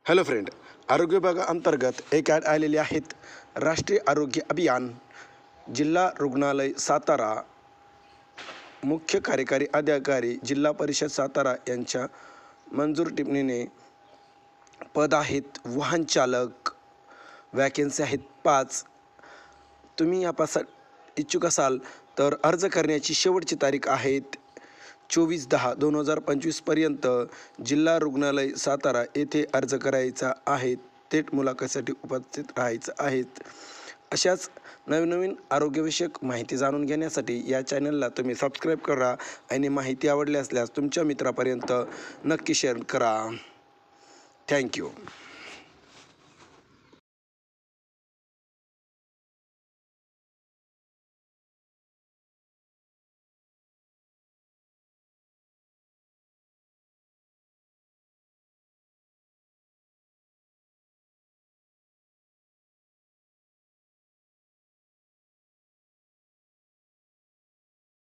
Hello friend, आरोग्य विभागाअंतर्गत एक ॲड आलेली आहेत. राष्ट्रीय आरोग्य अभियान, जिल्हा रुग्णालय सातारा, मुख्य कार्यकारी अधिकारी जिल्हा परिषद सातारा यांच्या मंजूर टिप्पणीने पद आहेत वाहन चालक, वॅकेन्सी आहेत 5. तुम्ही यापासून इच्छुक असाल तर अर्ज करण्याची शेवटची तारीख आहेत 24/10/2025 पर्यंत. जिल्हा रुग्णालय सातारा येथे अर्ज करायचा आहे. थेट मुलाखतीसाठी उपस्थित राहायचं आहेत. अशाच नवीन आरोग्यविषयक माहिती जाणून घेण्यासाठी या चॅनलला तुम्ही सबस्क्राईब करा आणि माहिती आवडली असल्यास तुमच्या मित्रापर्यंत नक्की शेअर करा. थँक्यू.